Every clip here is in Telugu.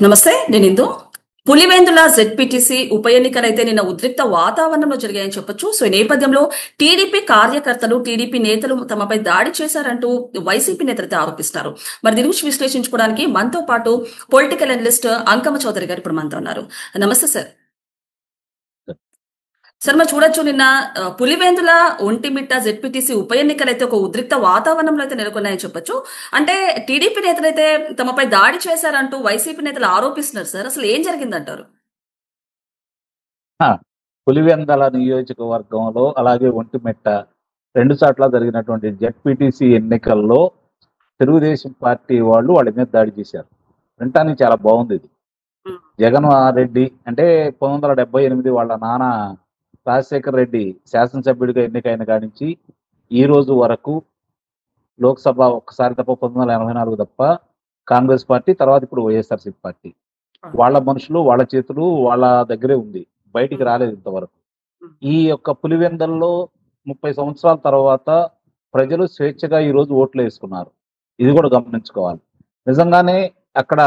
నమస్తే. నేను ఇందు. పులివెందుల జెడ్పీటీసీ ఉప ఎన్నికలైతే నిన్న ఉద్రిక్త వాతావరణంలో జరిగాయని చెప్పొచ్చు. సో, ఈ నేపథ్యంలో టీడీపీ కార్యకర్తలు, టీడీపీ నేతలు తమపై దాడి చేశారంటూ వైసీపీ నేతలైతే ఆరోపిస్తున్నారు. మరి దీని గురించి విశ్లేషించుకోవడానికి మనతో పాటు పొలిటికల్ అనలిస్ట్ అంకమ్మ చౌదరి గారు ఇప్పుడు మనతో ఉన్నారు. నమస్తే సార్. సార్, మనం చూడొచ్చు నిన్న పులివెందుల ఒంటిమిట్ట జెడ్పీటీసీ ఉప ఎన్నికలైతే ఒక ఉద్రిక్త వాతావరణంలో అయితే నెలకొన్నాయని చెప్పొచ్చు. అంటే టీడీపీ నేతలైతే తమపై దాడి చేశారంటూ వైసీపీ నేతలు ఆరోపిస్తున్నారు సార్. అసలు ఏం జరిగిందంటారు? పులివెందల నియోజకవర్గంలో అలాగే ఒంటిమిట్ట రెండు చోట్ల జరిగినటువంటి జెడ్పీటీసీ ఎన్నికల్లో తెలుగుదేశం పార్టీ వాళ్ళు వాళ్ళ మీద దాడి చేశారు. వినటానికి చాలా బాగుంది. ఇది జగన్ రెడ్డి అంటే 1978 వాళ్ళ నాన్న రాజశేఖర్ రెడ్డి శాసనసభ్యుడిగా ఎన్నికైన కాడి నుంచి ఈ రోజు వరకు లోక్సభ ఒక్కసారి తప్ప 1984 తప్ప కాంగ్రెస్ పార్టీ, తర్వాత ఇప్పుడు వైఎస్ఆర్సీపీ పార్టీ, వాళ్ళ మనుషులు వాళ్ళ చేతులు వాళ్ళ దగ్గరే ఉంది, బయటికి రాలేదు ఇంతవరకు. ఈ యొక్క పులివెందల్లో 30 సంవత్సరాల తర్వాత ప్రజలు స్వేచ్ఛగా ఈ రోజు ఓట్లు వేసుకున్నారు. ఇది కూడా గమనించుకోవాలి. నిజంగానే అక్కడ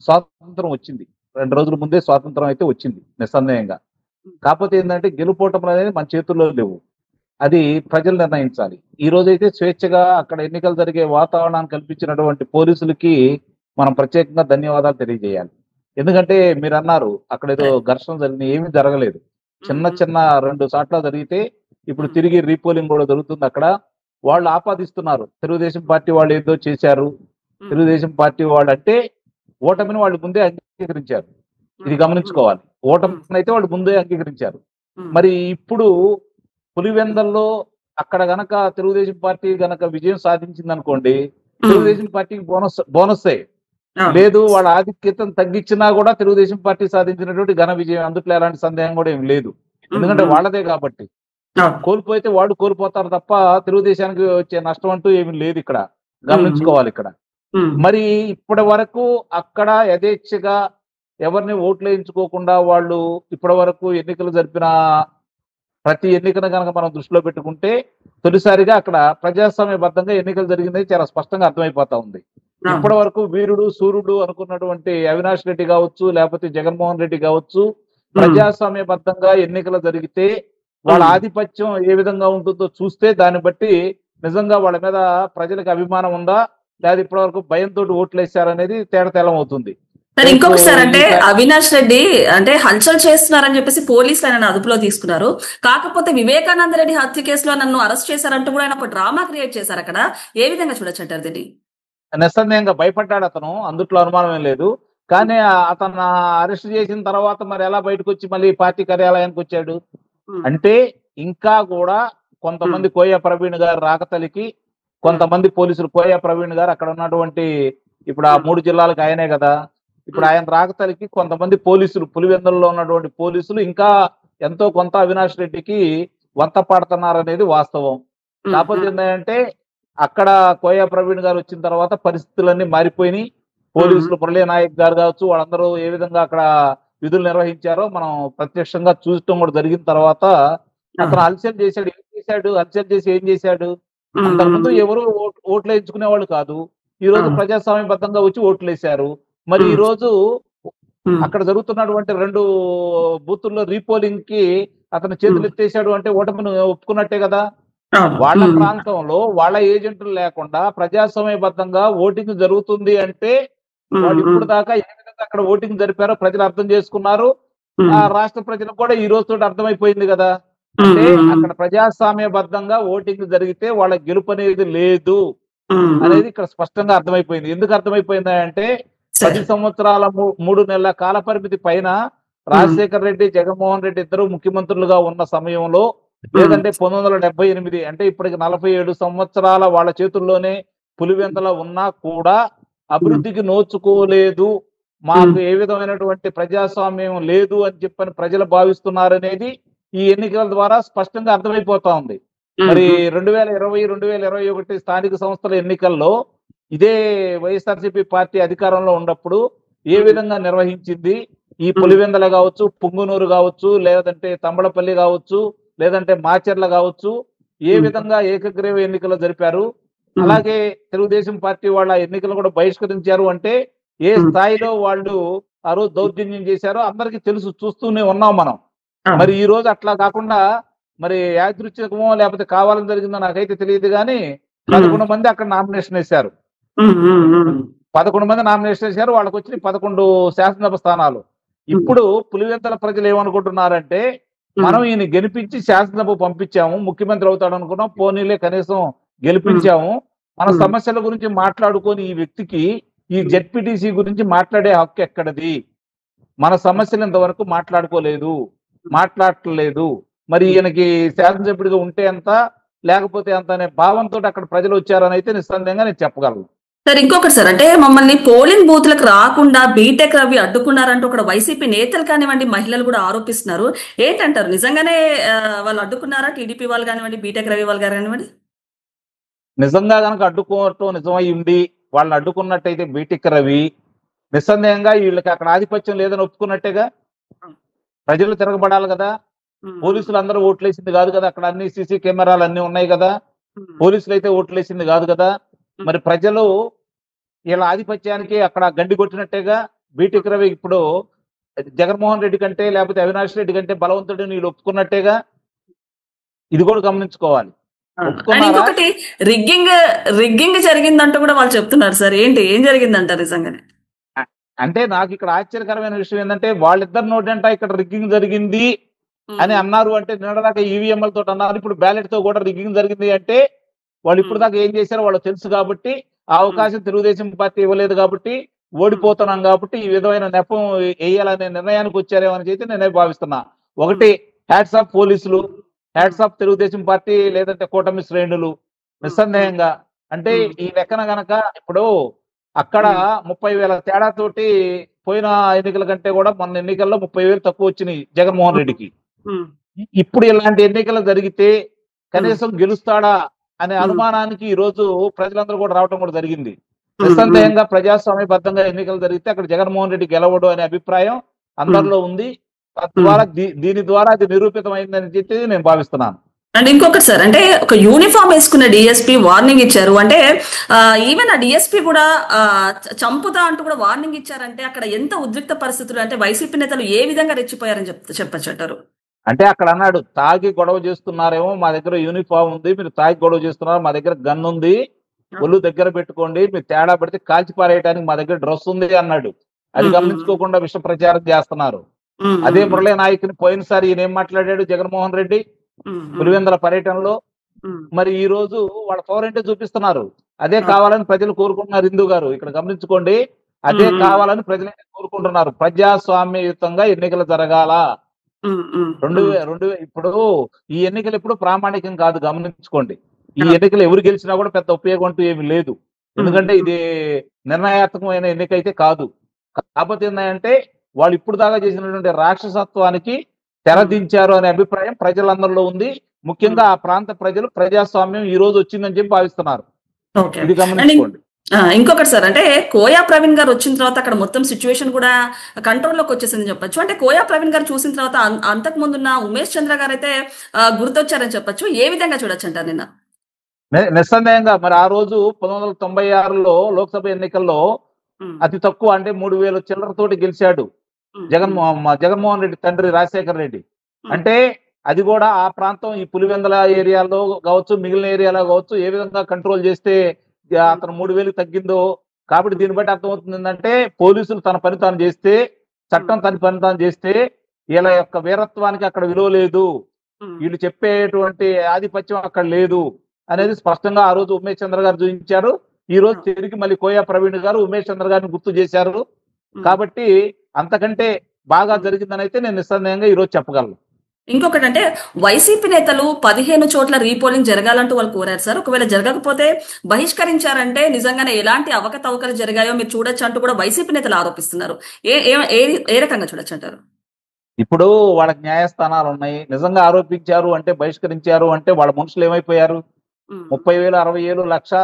స్వాతంత్రం వచ్చింది. 2 రోజుల ముందే స్వాతంత్రం అయితే వచ్చింది నిస్సందేహంగా. కాకపోతే ఏంటంటే గెలుపోవటం అనేది మన చేతుల్లో లేవు, అది ప్రజలు నిర్ణయించాలి. ఈ రోజైతే స్వేచ్ఛగా అక్కడ ఎన్నికలు జరిగే వాతావరణాన్ని కల్పించినటువంటి పోలీసులకి మనం ప్రత్యేకంగా ధన్యవాదాలు తెలియజేయాలి. ఎందుకంటే మీరు అన్నారు అక్కడ ఏదో ఘర్షణ జరిగింది, ఏమీ జరగలేదు. చిన్న 2 చోట్ల జరిగితే ఇప్పుడు తిరిగి రీపోలింగ్ కూడా జరుగుతుంది. అక్కడ వాళ్ళు ఆపాదిస్తున్నారు, తెలుగుదేశం పార్టీ వాళ్ళు ఏదో చేశారు, తెలుగుదేశం పార్టీ వాళ్ళు అంటే ఓటమిని వాళ్ళు ముందే అంగీకరించారు. ఇది గమనించుకోవాలి. ఓటమిని అయితే వాళ్ళు ముందే అంగీకరించారు. మరి ఇప్పుడు పులివెందల్లో అక్కడ గనక తెలుగుదేశం పార్టీ గనక విజయం సాధించింది అనుకోండి, తెలుగుదేశం పార్టీకి బోనస్ లేదు, వాళ్ళ ఆధిక్యతను తగ్గించినా కూడా తెలుగుదేశం పార్టీ సాధించినటువంటి ఘన విజయం, అందుట్లో ఎలాంటి సందేహం కూడా ఏం లేదు. ఎందుకంటే వాళ్ళదే కాబట్టి. కోల్పోతే వాళ్ళు కోల్పోతారు తప్ప తెలుగుదేశానికి వచ్చే నష్టం అంటూ ఏమి లేదు. ఇక్కడ గమనించుకోవాలి. ఇక్కడ మరి ఇప్పటి వరకు అక్కడ యథేచ్ఛగా ఎవరిని ఓట్లు వేయించుకోకుండా వాళ్ళు ఇప్పటి వరకు ఎన్నికలు జరిపిన ప్రతి ఎన్నికను కనుక మనం దృష్టిలో పెట్టుకుంటే తొలిసారిగా అక్కడ ప్రజాస్వామ్యబద్ధంగా ఎన్నికలు జరిగింది చాలా స్పష్టంగా అర్థమైపోతా ఉంది. ఇప్పటి వరకు వీరుడు సూర్యుడు అనుకున్నటువంటి అవినాష్ రెడ్డి కావచ్చు, లేకపోతే జగన్మోహన్ రెడ్డి కావచ్చు, ప్రజాస్వామ్యబద్ధంగా ఎన్నికలు జరిగితే వాళ్ళ ఆధిపత్యం ఏ విధంగా ఉంటుందో చూస్తే దాన్ని బట్టి నిజంగా వాళ్ళ మీద ప్రజలకు అభిమానం ఉందా లేదా ఇప్పటి వరకు భయంతో ఓట్లు వేశారనేది తేటతెల్లం అవుతుంది. ఇంకొకసారి అంటే అవినాష్ రెడ్డి అంటే హల్చల్ చేస్తున్నారని చెప్పేసి పోలీసులు ఆయన అదుపులో తీసుకున్నారు. కాకపోతే వివేకానంద రెడ్డి హత్య కేసులో నన్ను అరెస్ట్ చేశారంటూ కూడా ఆయన ఒక డ్రామా క్రియేట్ చేశారు. అక్కడ ఏ విధంగా చూడొచ్చు అంటారు దీన్ని? నిస్సందేహంగా భయపడ్డాడు అతను, అందుట్లో అనుమానం ఏం లేదు. కానీ అతను అరెస్ట్ చేసిన తర్వాత మరి ఎలా బయటకు వచ్చి మళ్ళీ పార్టీ కార్యాలయానికి వచ్చాడు అంటే ఇంకా కూడా కొంతమంది కోయ ప్రవీణ్ గారు రాకతలికి, కొంతమంది పోలీసులు కోయ ప్రవీణ్ గారు అక్కడ ఉన్నటువంటి ఇప్పుడు ఆ 3 జిల్లాలకు ఆయనే కదా, ఇప్పుడు ఆయన రాకతలికి కొంతమంది పోలీసులు, పులివెందులలో ఉన్నటువంటి పోలీసులు ఇంకా ఎంతో కొంత అవినాష్ రెడ్డికి వంత పాడుతున్నారనేది వాస్తవం. కాకపోతే ఏంటంటే అక్కడ కోయ ప్రవీణ్ గారు వచ్చిన తర్వాత పరిస్థితులన్నీ మారిపోయినాయి. పోలీసులు మురళీ నాయక్ గారు కావచ్చు, వాళ్ళందరూ ఏ విధంగా అక్కడ విధులు నిర్వహించారో మనం ప్రత్యక్షంగా చూడటం కూడా జరిగిన తర్వాత అతను హల్చల్ చేశాడు. ఏం చేశాడు? హల్చల్ చేసి ఏం చేశాడు? అంతకుముందు ఎవరు ఓట్లు వేయించుకునే వాళ్ళు కాదు, ఈ రోజు ప్రజాస్వామ్యబద్ధంగా వచ్చి ఓట్లు వేశారు. మరి ఈ రోజు అక్కడ జరుగుతున్నటువంటి 2 బూతుల్లో రీపోలింగ్ కి అతను చేతులు ఎత్తేసాడు అంటే ఓటమిని ఒప్పుకున్నట్టే కదా. వాళ్ళ ప్రాంతంలో వాళ్ళ ఏజెంట్లు లేకుండా ప్రజాస్వామ్యబద్ధంగా ఓటింగ్ జరుగుతుంది అంటే వాళ్ళు ఇప్పుడు దాకా ఏ విధంగా అక్కడ ఓటింగ్ జరిపారో ప్రజలు అర్థం చేసుకున్నారు. ఆ రాష్ట్ర ప్రజలకు కూడా ఈ రోజు తోటి అర్థమైపోయింది కదా. అంటే అక్కడ ప్రజాస్వామ్యబద్ధంగా ఓటింగ్ జరిగితే వాళ్ళ గెలుపు అనేది లేదు అనేది ఇక్కడ స్పష్టంగా అర్థమైపోయింది. ఎందుకు అర్థమైపోయింది అంటే 10 సంవత్సరాల 3 నెలల కాల పరిమితి పైన రాజశేఖర్ రెడ్డి, జగన్మోహన్ రెడ్డి ఇద్దరు ముఖ్యమంత్రులుగా ఉన్న సమయంలో, లేదంటే 1978 అంటే ఇప్పటికి 47 సంవత్సరాల వాళ్ళ చేతుల్లోనే పులివెందుల ఉన్నా కూడా అభివృద్ధికి నోచుకోలేదు, మాకు ఏ విధమైనటువంటి ప్రజాస్వామ్యం లేదు అని చెప్పని ప్రజలు భావిస్తున్నారనేది ఈ ఎన్నికల ద్వారా స్పష్టంగా అర్థమైపోతా ఉంది. మరి 2020, 2021 స్థానిక సంస్థల ఎన్నికల్లో ఇదే వైఎస్ఆర్సీపీ పార్టీ అధికారంలో ఉన్నప్పుడు ఏ విధంగా నిర్వహించింది, ఈ పులివెందుల కావచ్చు, పుంగునూరు కావచ్చు, లేదంటే తంబళపల్లి కావచ్చు, లేదంటే మాచర్ల కావచ్చు, ఏ విధంగా ఏకగ్రీవ ఎన్నికలు జరిపారు. అలాగే తెలుగుదేశం పార్టీ వాళ్ళ ఎన్నికలు కూడా బహిష్కరించారు అంటే ఏ స్థాయిలో వాళ్ళు ఆ రోజు దౌర్జన్యం చేశారో అందరికీ తెలుసు, చూస్తూనే ఉన్నాం మనం. మరి ఈ రోజు అట్లా కాకుండా మరి యాదృచ్ఛికమో లేకపోతే కావాలని జరిగిందో నాకైతే తెలియదు కానీ 11 మంది అక్కడ నామినేషన్ వేశారు. 11 మంది నామినేషన్ వేశారు. వాళ్ళకి వచ్చిన 11 శాసనసభ స్థానాలు. ఇప్పుడు పులివెందుల ప్రజలు ఏమనుకుంటున్నారంటే, మనం ఈయన గెలిపించి శాసనసభ పంపించాము, ముఖ్యమంత్రి అవుతాడు అనుకున్నాం, పోనీలే కనీసం గెలిపించాము, మన సమస్యల గురించి మాట్లాడుకొని ఈ వ్యక్తికి ఈ జెడ్పీటీసీ గురించి మాట్లాడే హక్కు ఎక్కడది? మన సమస్యలు ఇంతవరకు మాట్లాడట్లేదు. మరి ఈయనకి శాసనసభ్యుడిగా ఉంటే ఎంత, లేకపోతే ఎంత అనే భావంతో అక్కడ ప్రజలు వచ్చారని అయితే నిస్సందేహంగా నేను చెప్పగలను. సార్ ఇంకొకటి సార్, అంటే మమ్మల్ని పోలింగ్ బూత్లకు రాకుండా బీటెక్ రవి అడ్డుకున్నారంటూ ఒక వైసీపీ నేతలు కానివ్వండి, మహిళలు కూడా ఆరోపిస్తున్నారు. ఏంటంటారు, నిజంగానే వాళ్ళు అడ్డుకున్నారా? టీడీపీ వాళ్ళు కానివ్వండి, బీటెక్ రవి వాళ్ళు కానివ్వండి. నిజంగా కనుక అడ్డుకోవటం నిజమై ఉండి వాళ్ళని అడ్డుకున్నట్టయితే బీటెక్ రవి నిస్సందేహంగా వీళ్ళకి అక్కడ ఆధిపత్యం లేదని ఒప్పుకున్నట్టేగా. ప్రజలు తిరగబడాలి కదా, పోలీసులు అందరూ ఓట్లేసింది కాదు కదా, అక్కడ అన్ని సీసీ కెమెరాలు అన్ని ఉన్నాయి కదా, పోలీసులు అయితే ఓట్లేసింది కాదు కదా. మరి ప్రజలు వీళ్ళ ఆధిపత్యానికి అక్కడ గండి కొట్టినట్టేగా. బీటెక్ రవి ఇప్పుడు జగన్మోహన్ రెడ్డి కంటే లేకపోతే అవినాష్ రెడ్డి కంటే బలవంతుడు వీళ్ళు ఒప్పుకున్నట్టేగా. ఇది కూడా గమనించుకోవాలి. ఇంకొకటి రిగ్గింగ్ జరిగిందంటూ కూడా వాళ్ళు చెప్తున్నారు సార్. ఏం జరిగిందంట నిజంగానే? అంటే నాకు ఇక్కడ ఆశ్చర్యకరమైన విషయం ఏంటంటే, వాళ్ళిద్దరు నోటంట ఇక్కడ రిగ్గింగ్ జరిగింది అని అన్నారు. అంటే నిన్నదాకా ఈవీఎంలతో అన్నారు, ఇప్పుడు బ్యాలెట్ తో కూడా రిగ్గింగ్ జరిగింది అంటే వాళ్ళు ఇప్పుడు దాకా ఏం చేశారో వాళ్ళకి తెలుసు కాబట్టి, ఆ అవకాశం తెలుగుదేశం పార్టీ ఇవ్వలేదు కాబట్టి, ఓడిపోతున్నాం కాబట్టి ఈ విధమైన నెపం వేయాలనే నిర్ణయానికి వచ్చారేమో అని అయితే నేనే భావిస్తున్నా. ఒకటి, హ్యాట్స్ ఆఫ్ పోలీసులు, హ్యాట్స్ ఆఫ్ తెలుగుదేశం పార్టీ లేదంటే కూటమి శ్రేణులు. నిస్సందేహంగా అంటే ఈ లెక్కన గనక ఇప్పుడు అక్కడ 30,000 తేడాతోటి పోయిన ఎన్నికల కంటే కూడా మొన్న ఎన్నికల్లో 30,000 తక్కువ వచ్చినాయి జగన్మోహన్ రెడ్డికి. ఇప్పుడు ఇలాంటి ఎన్నికలు జరిగితే కనీసం గెలుస్తాడా అనే అనుమానానికి ఈ రోజు ప్రజలందరూ కూడా రావడం కూడా జరిగింది. నిస్సందేహంగా ప్రజాస్వామ్యబద్ధంగా ఎన్నికలు జరిగితే అక్కడ జగన్మోహన్ రెడ్డి గెలవడు అనే అభిప్రాయం అందరిలో ఉంది. తద్వారా దీని ద్వారా అది నిరూపితమైందని చెప్పి నేను భావిస్తున్నాను. అండ్ ఇంకొకటి సార్, అంటే ఒక యూనిఫామ్ వేసుకున్న డిఎస్పీ వార్నింగ్ ఇచ్చారు. అంటే ఈవెన్ ఆ డిఎస్పీ కూడా చంపుతా అంటూ కూడా వార్నింగ్ ఇచ్చారంటే అక్కడ ఎంత ఉద్రిక్త పరిస్థితులు, అంటే వైసీపీ నేతలు ఏ విధంగా రెచ్చిపోయారని చెప్పచ్చంటారు? అంటే అక్కడ అన్నాడు, తాగి గొడవ చేస్తున్నారేమో, మా దగ్గర యూనిఫామ్ ఉంది, మీరు తాగి గొడవ చేస్తున్నారు, మా దగ్గర గన్ ఉంది, ఒళ్ళు దగ్గర పెట్టుకోండి, మీరు తేడా పెడితే కాల్చి పారేయడానికి మా దగ్గర డ్రెస్ ఉంది అన్నాడు. అది గమనించుకోకుండా విష ప్రచారం చేస్తున్నారు. అదే మురళీ నాయకుని పోయినసారి ఈయన ఏం మాట్లాడాడు జగన్మోహన్ రెడ్డి పులివెందుల పర్యటనలో. మరి ఈ రోజు వాళ్ళ పవర్ ఏంటో చూపిస్తున్నారు. అదే కావాలని ప్రజలు కోరుకుంటున్నారు. హిందూ గారు ఇక్కడ గమనించుకోండి, అదే కావాలని ప్రజలు కోరుకుంటున్నారు. ప్రజాస్వామ్యయుతంగా ఎన్నికలు జరగాల. ఇప్పుడు ఈ ఎన్నికలు ఎప్పుడు ప్రామాణికం కాదు, గమనించుకోండి. ఈ ఎన్నికలు ఎవరు గెలిచినా కూడా పెద్ద ఉపయోగం అంటూ ఏమి లేదు. ఎందుకంటే ఇది నిర్ణయాత్మకమైన ఎన్నిక అయితే కాదు. కాకపోతే ఏంటంటే వాళ్ళు ఇప్పుడు దాకా చేసినటువంటి రాక్షసత్వానికి తెరదించారు అనే అభిప్రాయం ప్రజలందరిలో ఉంది. ముఖ్యంగా ఆ ప్రాంత ప్రజలు ప్రజాస్వామ్యం ఈ రోజు వచ్చిందని చెప్పి భావిస్తున్నారు. ఇది గమనించుకోండి. ఇంకొకటి సార్, అంటే కోయా ప్రవీణ్ గారు వచ్చిన తర్వాత అక్కడ మొత్తం సిచ్యువేషన్ కూడా కంట్రోల్లోకి వచ్చేసిందని చెప్పొచ్చు. అంటే కోయా ప్రవీణ్ గారు చూసిన తర్వాత అంతకు ముందున్న ఉమేష్ చంద్ర గారు అయితే గుర్తొచ్చారని చెప్పొచ్చు. ఏ విధంగా చూడొచ్చు అంటారు? నిన్న నిస్సందేహంగా మరి ఆ రోజు 1996లో లోక్సభ ఎన్నికల్లో అతి తక్కువ అంటే 3,000 చిల్లరతోటి గెలిచాడు జగన్మోహన్ రెడ్డి తండ్రి రాజశేఖర్ రెడ్డి. అంటే అది కూడా ఆ ప్రాంతం ఈ పులివెందుల ఏరియాలో కావచ్చు, మిగిలిన ఏరియాలో కావచ్చు, ఏ విధంగా కంట్రోల్ చేస్తే అతను 3,000 తగ్గిందో. కాబట్టి దీన్ని బట్టి అర్థమవుతుంది ఏంటంటే, పోలీసులు తన పని తాను చేస్తే, చట్టం తన పని తాను చేస్తే వీళ్ళ యొక్క వీరత్వానికి అక్కడ విలువ లేదు, వీళ్ళు చెప్పేటువంటి ఆధిపత్యం అక్కడ లేదు అనేది స్పష్టంగా ఆ రోజు ఉమేష్ చంద్ర గారు చూపించారు. ఈ రోజు తిరిగి మళ్ళీ కోయా ప్రవీణ్ గారు ఉమేష్ చంద్ర గారిని గుర్తు చేశారు. కాబట్టి అంతకంటే బాగా జరిగిందని అయితే నేను నిస్సందేహంగా ఈ రోజు చెప్పగలను. ఇంకొకటి, అంటే వైసీపీ నేతలు 15 చోట్ల రీపోలింగ్ జరగాలంటూ వాళ్ళు కోరారు సార్. ఒకవేళ జరగకపోతే బహిష్కరించారంటే నిజంగానే ఎలాంటి అవకతవకలు జరిగాయో మీరు చూడొచ్చు అంటూ కూడా వైసీపీ నేతలు ఆరోపిస్తున్నారు. ఏ రకంగా చూడొచ్చు అంటారు? ఇప్పుడు వాళ్ళకి న్యాయస్థానాలు ఉన్నాయి. నిజంగా ఆరోపించారు అంటే, బహిష్కరించారు అంటే వాళ్ళ మనుషులు ఏమైపోయారు? 30,000, 60,000, 1,00,000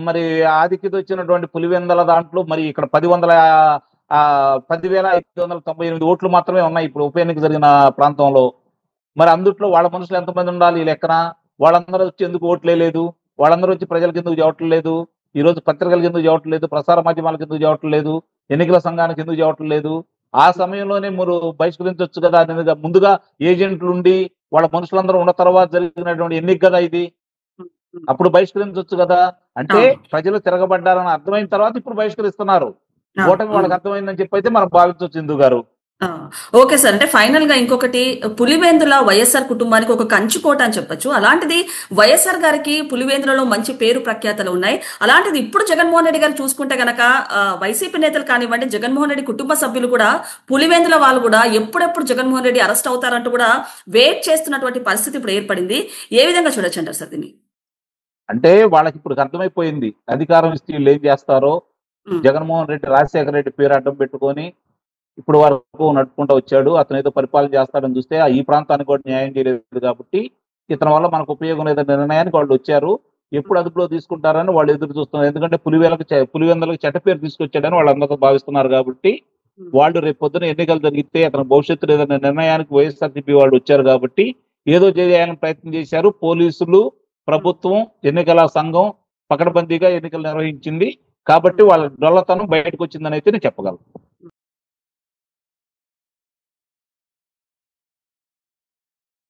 మరి ఆదికి వచ్చినటువంటి పులివెందుల దాంట్లో మరి ఇక్కడ 10,598 ఓట్లు మాత్రమే ఉన్నాయి ఇప్పుడు ఉప ఎన్నిక జరిగిన ప్రాంతంలో. మరి అందుట్లో వాళ్ళ మనుషులు ఎంతమంది ఉండాలి ఈ లెక్కన? వాళ్ళందరూ వచ్చి ఎందుకు ఓట్లేదు? వాళ్ళందరూ వచ్చి ప్రజలకు ఎందుకు చెప్పట్లేదు? ఈ రోజు పత్రికలకు ఎందుకు చెప్పట్లేదు? ప్రసార మాధ్యమాలకు ఎందుకు చెప్పట్లేదు? ఎన్నికల సంఘానికి ఎందుకు చెప్పటం లేదు? ఆ సమయంలోనే మీరు బహిష్కరించవచ్చు కదా అనేది ముందుగా ఏజెంట్లు ఉండి వాళ్ళ మనుషులందరూ ఉన్న తర్వాత జరిగినటువంటి ఎన్నిక కదా ఇది. ఉమ్, ఉమ్. అప్పుడు బహిష్కరించవచ్చు కదా. అంటే అవును. ప్రజలు తిరగబడ్డారని అర్థమైన తర్వాత ఇప్పుడు బహిష్కరిస్తున్నారు. ఆ, ఓటమి ఉమ్. వాళ్ళకి అర్థమైందని చెప్పి అయితే మనం భావించవచ్చు ఇందు గారు. ఆ! Okay sir. అంటే ఫైనల్‌గా ఇంకొకటి పులివెందుల వైఎస్ఆర్ కుటుంబానికి ఒక కంచుకోట అని చెప్పొచ్చు. అలాంటిది వైఎస్ఆర్ గారికి పులివెందులలో మంచి పేరు ప్రఖ్యాతలు ఉన్నాయి. అలాంటిది ఇప్పుడు జగన్మోహన్ రెడ్డి గారు చూసుకుంటే గనక వైసీపీ నేతలు కానివ్వండి, జగన్మోహన్ రెడ్డి కుటుంబ సభ్యులు కూడా పులివెందుల వాళ్ళు కూడా ఎప్పుడెప్పుడు జగన్మోహన్ రెడ్డి అరెస్ట్ అవుతారంటూ కూడా వెయిట్ చేస్తున్నటువంటి పరిస్థితి ఇప్పుడు ఏర్పడింది. ఏ విధంగా చూడొచ్చంటారు సార్ దీన్ని? అంటే వాళ్ళకి ఇప్పుడు అర్థమైపోయింది. అధికారం ఇస్తే వీళ్ళు ఏం చేస్తారో. హ్మ్. జగన్మోహన్ రెడ్డి రాజశేఖర రెడ్డి పేరు అడ్డం పెట్టుకొని ఇప్పుడు వరకు నడుపుకుంటూ వచ్చాడు. అతను ఏదో పరిపాలన చేస్తాడని చూస్తే ఈ ప్రాంతానికి కూడా న్యాయం చేయలేదు కాబట్టి ఇతని వల్ల మనకు ఉపయోగం లేదనే నిర్ణయానికి వాళ్ళు వచ్చారు. ఎప్పుడు అదుపులో తీసుకుంటారని వాళ్ళు ఎదురు చూస్తున్నారు. ఎందుకంటే పులివెందులకు చెడ్డ పేరు తీసుకొచ్చాడని వాళ్ళందరూ భావిస్తున్నారు కాబట్టి హ్మ్. వాళ్ళు రేపు పొద్దున ఎన్నికలు జరిగితే అతని భవిష్యత్తు లేదనే నిర్ణయానికి వైఎస్ఆర్సీపీ వాళ్ళు వచ్చారు కాబట్టి ఏదో చేయాలని ప్రయత్నం చేశారు. పోలీసులు, ప్రభుత్వం, ఎన్నికల సంఘం పకడ్బందీగా ఎన్నికలు నిర్వహించింది కాబట్టి వాళ్ళ డొల్లతనం బయటకు వచ్చిందని అయితే నేను చెప్పగలను.